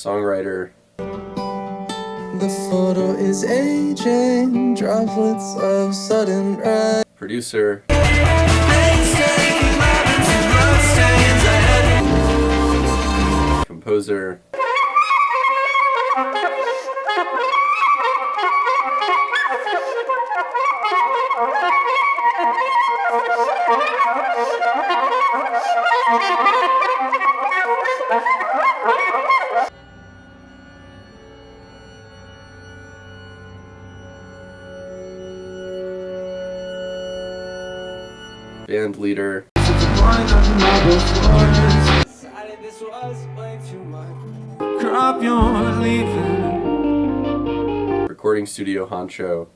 songwriter. The photo is aging, droplets of sudden red. Producer. Composer. Band leader. Recording studio honcho.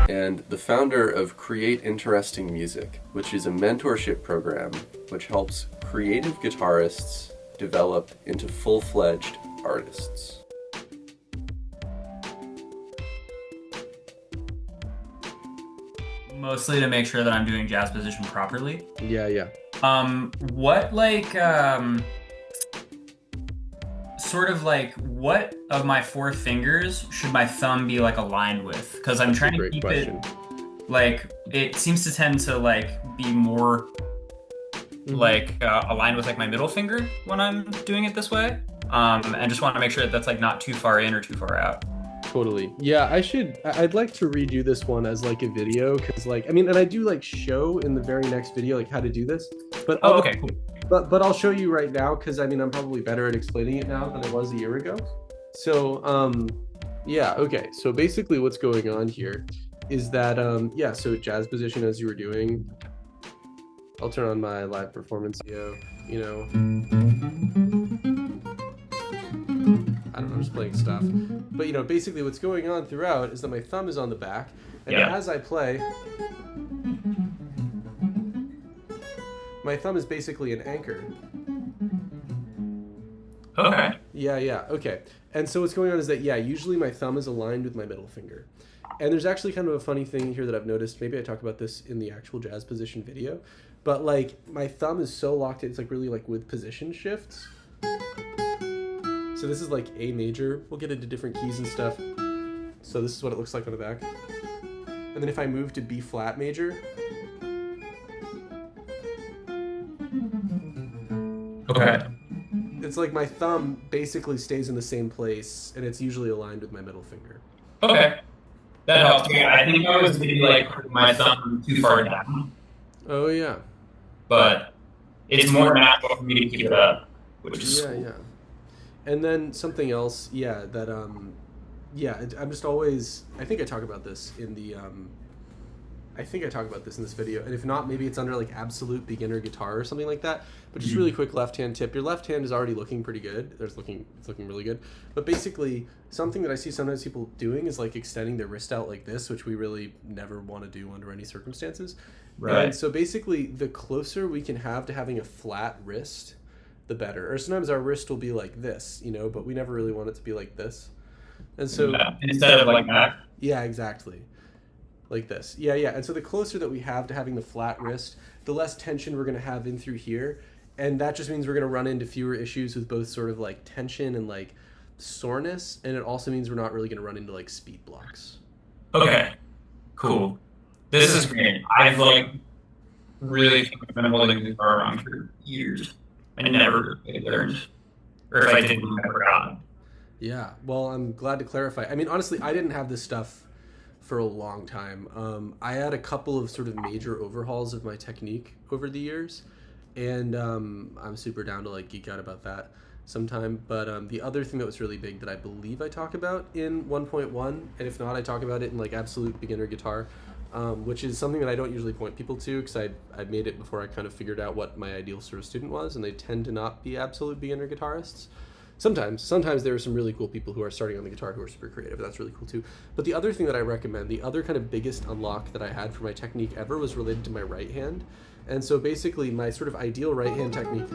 And the founder of Create Interesting Music, which is a mentorship program which helps creative guitarists develop into full-fledged artists. Mostly to make sure that I'm doing jazz position properly. Yeah. What of my four fingers should my thumb be like aligned with? Because I'm trying to keep it like, it seems to tend to like be more aligned with like my middle finger when I'm doing it this way. And just want to make sure that that's like not too far in or too far out. Totally. Yeah, I'd like to redo this one as like a video, because like, I mean, and I do like show in the very next video like how to do this, but okay, cool. But I'll show you right now, because I mean, I'm probably better at explaining it now than I was a year ago. So yeah, okay, so basically what's going on here is that so jazz position, as you were doing, I'll turn on my live performance video, you know, I don't know, I'm just playing stuff. But, you know, basically what's going on throughout is that my thumb is on the back, and as I play, my thumb is basically an anchor. Okay. Yeah, okay. And so what's going on is that, usually my thumb is aligned with my middle finger. And there's actually kind of a funny thing here that I've noticed. Maybe I talk about this in the actual jazz position video. But, like, my thumb is so locked in, it's, like, really, like, with position shifts. So this is like A major. We'll get into different keys and stuff. So this is what it looks like on the back. And then if I move to B flat major. Okay. It's like my thumb basically stays in the same place, and it's usually aligned with my middle finger. Okay. That helps. Yeah, I think I was maybe like my thumb too far down. Oh yeah. But it's more natural for me to keep it up, which is cool. Yeah. And then something else, that I'm just always, I think I talk about this in the this video, and if not, maybe it's under like absolute beginner guitar or something like that. But just really quick left hand tip. Your left hand is already looking pretty good. It's looking really good. But basically, something that I see sometimes people doing is like extending their wrist out like this, which we really never want to do under any circumstances. Right. And so basically, the closer we can have to having a flat wrist, the better. Or sometimes our wrist will be like this, you know, but we never really want it to be like this. And so instead of like that. Yeah, exactly. Like this. Yeah. And so the closer that we have to having the flat wrist, the less tension we're going to have in through here. And that just means we're going to run into fewer issues with both sort of like tension and like soreness. And it also means we're not really going to run into like speed blocks. Okay. Cool. This is great. I've like really been holding the guitar around for years. I never learned. Or if I didn't, I forgot. Yeah, well, I'm glad to clarify. I mean, honestly, I didn't have this stuff for a long time. I had a couple of sort of major overhauls of my technique over the years, and I'm super down to like geek out about that sometime. But the other thing that was really big that I believe I talk about in 1.1, and if not, I talk about it in like absolute beginner guitar, which is something that I don't usually point people to, because I made it before I kind of figured out what my ideal sort of student was, and they tend to not be absolute beginner guitarists. Sometimes there are some really cool people who are starting on the guitar who are super creative. That's really cool too. But the other thing that I recommend, the other kind of biggest unlock that I had for my technique ever was related to my right hand. And so basically my sort of ideal right hand technique,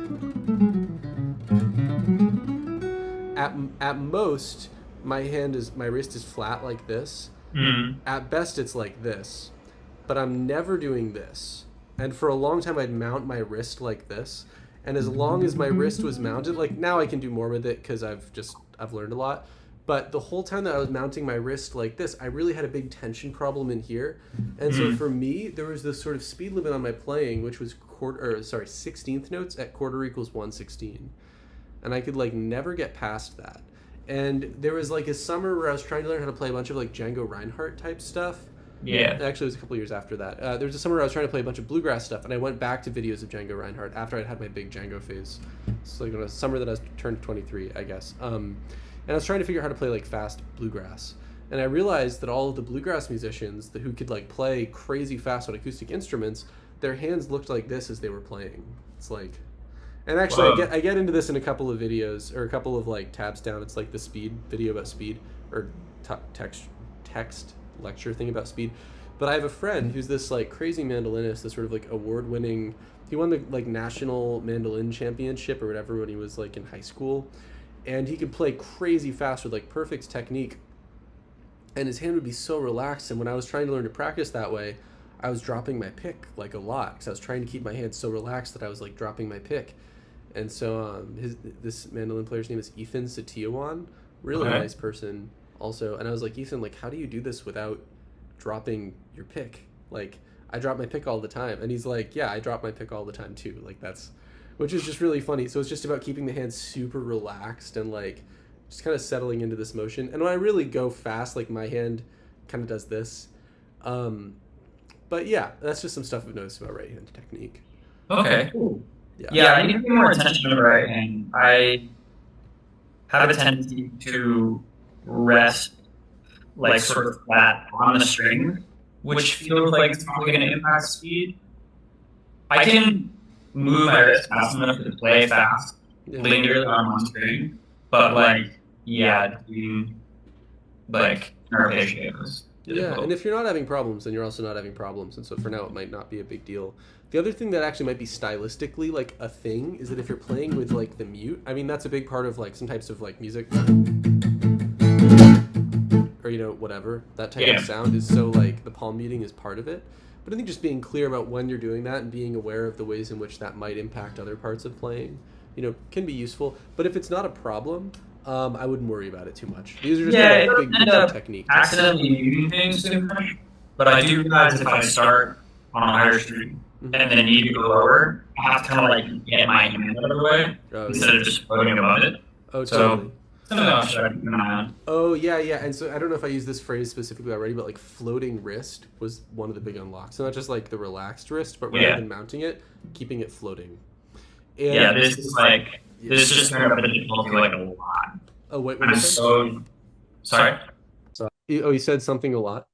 at most, my wrist is flat like this, Mm. At best, it's like this, but I'm never doing this. And for a long time, I'd mount my wrist like this. And as long as my wrist was mounted, like now I can do more with it because I've learned a lot. But the whole time that I was mounting my wrist like this, I really had a big tension problem in here. And so Mm. for me, there was this sort of speed limit on my playing, which was 16th notes at quarter equals 116, and I could like never get past that. And there was like a summer where I was trying to learn how to play a bunch of like Django Reinhardt type stuff. Yeah. Actually, it was a couple years after that. There was a summer where I was trying to play a bunch of bluegrass stuff, and I went back to videos of Django Reinhardt after I'd had my big Django phase. It's like in a summer that I was turned 23, I guess. And I was trying to figure out how to play like fast bluegrass. And I realized that all of the bluegrass musicians who could like play crazy fast on acoustic instruments, their hands looked like this as they were playing. It's like, and actually, Whoa. I get into this in a couple of videos or a couple of like tabs down. It's like the speed video about speed or text lecture thing about speed. But I have a friend who's this like crazy mandolinist, this sort of like award winning. He won the like national mandolin championship or whatever when he was like in high school, and he could play crazy fast with like perfect technique. And his hand would be so relaxed. And when I was trying to learn to practice that way, I was dropping my pick like a lot because I was trying to keep my hand so relaxed that I was like dropping my pick. And so this mandolin player's name is Ethan Satiawan, really Okay. nice person also. And I was like, Ethan, like, how do you do this without dropping your pick? Like, I drop my pick all the time. And he's like, yeah, I drop my pick all the time too. Like that's, which is just really funny. So it's just about keeping the hand super relaxed and like just kind of settling into this motion. And when I really go fast, like my hand kind of does this. Um, but yeah, that's just some stuff I've noticed about right hand technique. Okay. Cool. Yeah. Yeah, I need to pay more attention to the right hand. I have a tendency to rest like sort of flat on the string, which feels like it's probably going to impact speed. I can move my wrist fast enough to play fast, Yeah. linearly on one string, but like, yeah, doing like arpeggio is Yeah, and difficult. if you're not having problems, then you're also not having problems, and so for now it might not be a big deal. The other thing that actually might be stylistically like a thing is that if you're playing with like the mute, I mean that's a big part of like some types of like music or whatever that type Yeah. of sound is so like the palm muting is part of it. But I think just being clear about when you're doing that and being aware of the ways in which that might impact other parts of playing, can be useful. But if it's not a problem, I wouldn't worry about it too much. These are just Yeah, kind it of doesn't big end up technique. accidentally muting things too much, but I do realize if I start on a higher string Mhm. and then need to go lower, I have to kind of like get my hand out of the way Oh instead yeah. of just floating above it. Oh So totally. something else should I keep an eye on. Oh yeah, yeah. And so I don't know if I used this phrase specifically already, but like floating wrist was one of the big unlocks. So not just like the relaxed wrist, but rather Yeah. than mounting it, keeping it floating. Yeah, And this is like yeah. this just turned up the difficulty like a lot. Oh wait, what I'm did you say? so sorry. So, oh, you said something a lot.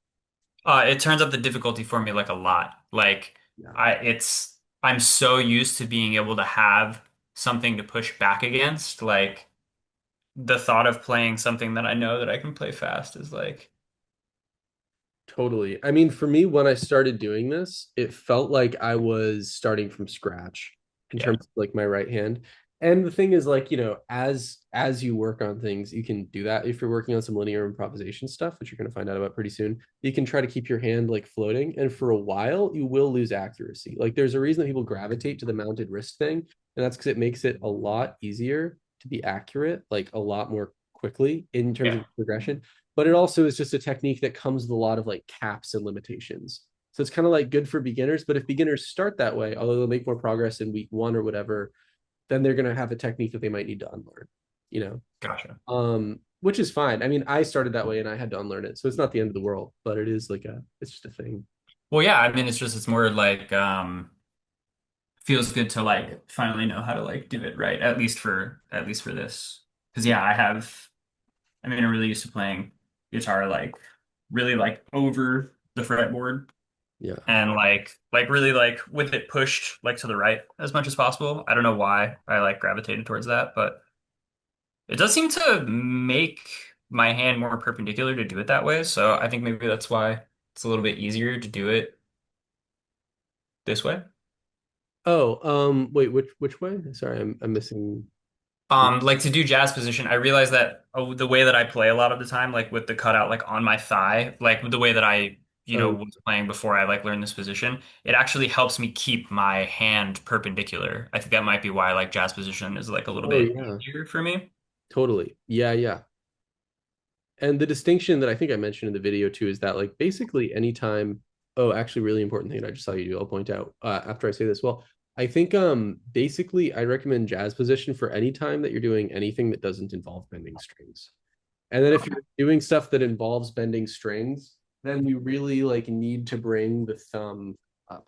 It turns up the difficulty for me like a lot. Like Yeah. I'm so used to being able to have something to push back against. Like the thought of playing something that I know that I can play fast is like, Totally. I mean, for me, when I started doing this, it felt like I was starting from scratch in yeah, terms of like my right hand. And the thing is, like, as you work on things, you can do that. If you're working on some linear improvisation stuff, which you're going to find out about pretty soon, you can try to keep your hand like floating. And for a while, you will lose accuracy. Like, there's a reason that people gravitate to the mounted wrist thing, and that's because it makes it a lot easier to be accurate, like a lot more quickly in terms yeah, of progression, but it also is just a technique that comes with a lot of like caps and limitations. So it's kind of like good for beginners, but if beginners start that way, although they'll make more progress in week one or whatever, then they're going to have a technique that they might need to unlearn, you know? gotcha. Which is fine. I mean, I started that way and I had to unlearn it. So it's not the end of the world, but it is like it's just a thing. Well, yeah, I mean, it's more like feels good to like finally know how to like do it right, at least for this. Because yeah, I mean, I'm really used to playing guitar like really like over the fretboard Yeah. and like really like with it pushed like to the right as much as possible. I don't know why I like gravitated towards that, but it does seem to make my hand more perpendicular to do it that way. So I think maybe that's why it's a little bit easier to do it this way. Oh, wait, which way? Sorry, I'm missing. Like to do jazz position, I realize that the way that I play a lot of the time, like with the cutout like on my thigh, like the way that I, Oh, was playing before I like learned this position, it actually helps me keep my hand perpendicular. I think that might be why like jazz position is like a little oh bit yeah, easier for me. totally. Yeah, yeah. And the distinction that I think I mentioned in the video too is that like basically anytime, oh, actually really important thing that I just saw you do, I'll point out after I say this. Well, I think basically I recommend jazz position for any time that you're doing anything that doesn't involve bending strings. And then if you're doing stuff that involves bending strings, then you really like need to bring the thumb up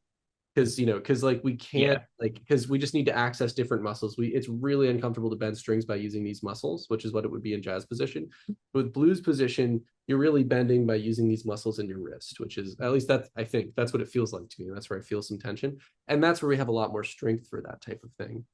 because because like we can't Yeah, like because we just need to access different muscles. It's really uncomfortable to bend strings by using these muscles, which is what it would be in jazz position. With blues position, you're really bending by using these muscles in your wrist, which is at least that's I think that's what it feels like to me. That's where I feel some tension, and that's where we have a lot more strength for that type of thing.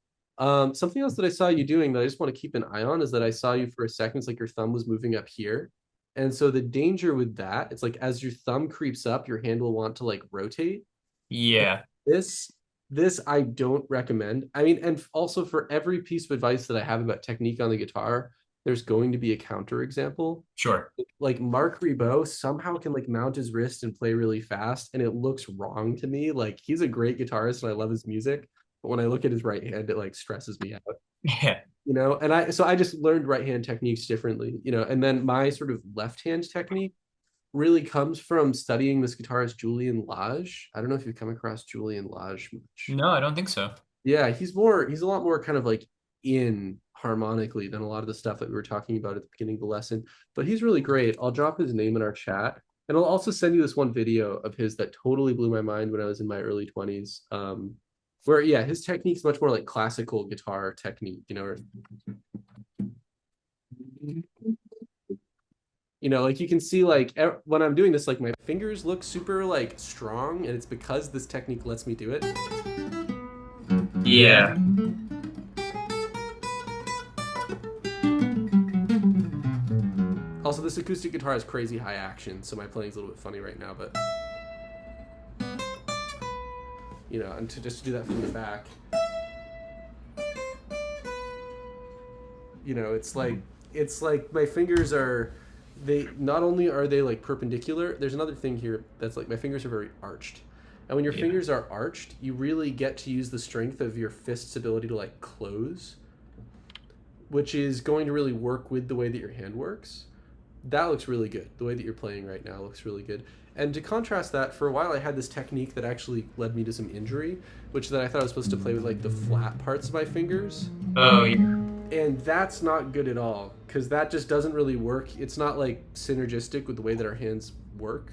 Something else that I saw you doing that I just want to keep an eye on is that I saw you for a second, it's like your thumb was moving up here. And so the danger with that, it's like as your thumb creeps up, your hand will want to like rotate. yeah, This this I don't recommend. I mean, and also for every piece of advice that I have about technique on the guitar, there's going to be a counter example. sure. Like Mark Ribot somehow can like mount his wrist and play really fast, and it looks wrong to me. Like he's a great guitarist and I love his music, but when I look at his right hand, it like stresses me out. Yeah, And I just learned right hand techniques differently, and then my sort of left hand technique really comes from studying this guitarist Julian Lage. I don't know if you've come across Julian Lage much. no, I don't think so. Yeah, he's a lot more kind of like in harmonically than a lot of the stuff that we were talking about at the beginning of the lesson. But he's really great. I'll drop his name in our chat. And I'll also send you this one video of his that totally blew my mind when I was in my early 20s. Where yeah, his technique's much more like classical guitar technique, like you can see like when I'm doing this, like my fingers look super like strong, and it's because this technique lets me do it. Yeah. Also, this acoustic guitar has crazy high action, so my playing's a little bit funny right now, but and to just do that from the back, it's like my fingers are they not only are they like perpendicular, there's another thing here that's like my fingers are very arched. And when your fingers are arched, you really get to use the strength of your fist's ability to like close, which is going to really work with the way that your hand works. That looks really good. The way that you're playing right now looks really good. And to contrast that, for a while I had this technique that actually led me to some injury, which then I thought I was supposed to play with like the flat parts of my fingers. Oh, yeah. And that's not good at all, because that just doesn't really work. It's not like synergistic with the way that our hands work,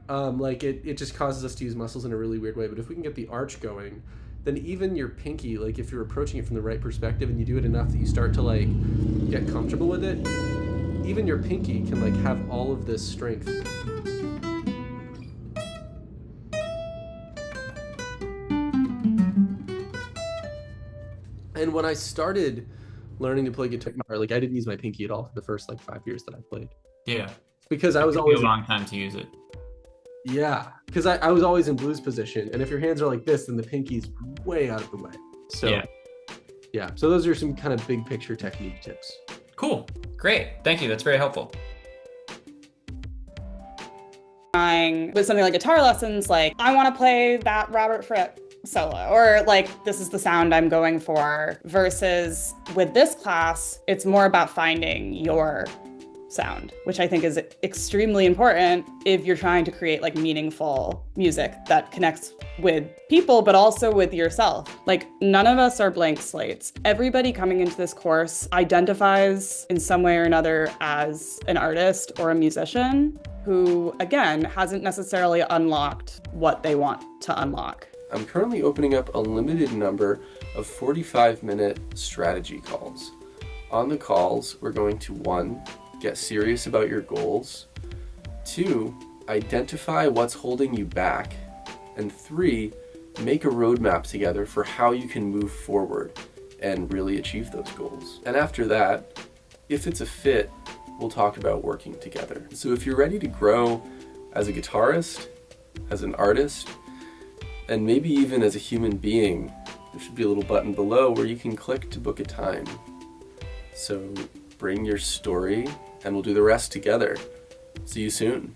like it just causes us to use muscles in a really weird way. But if we can get the arch going, then even your pinky, like if you're approaching it from the right perspective and you do it enough that you start to like get comfortable with it, even your pinky can like have all of this strength. And when I started learning to play guitar, like I didn't use my pinky at all for the first like 5 years that I played, Yeah. because I It was took me always a long time to use it. because I was always in blues position, and if your hands are like this, then the pinky's way out of the way. So yeah, so those are some kind of big picture technique tips. Cool. Great. Thank you. That's very helpful. With something like guitar lessons, like I want to play that Robert Fripp solo, or like this is the sound I'm going for, versus with this class, it's more about finding your sound, which I think is extremely important if you're trying to create like meaningful music that connects with people, but also with yourself. Like none of us are blank slates. Everybody coming into this course identifies in some way or another as an artist or a musician who, again, hasn't necessarily unlocked what they want to unlock. I'm currently opening up a limited number of 45-minute strategy calls. On the calls, we're going to 1, get serious about your goals, 2, identify what's holding you back, and 3, make a roadmap together for how you can move forward and really achieve those goals. And after that, if it's a fit, we'll talk about working together. So if you're ready to grow as a guitarist, as an artist, and maybe even as a human being, there should be a little button below where you can click to book a time. So bring your story and we'll do the rest together. See you soon.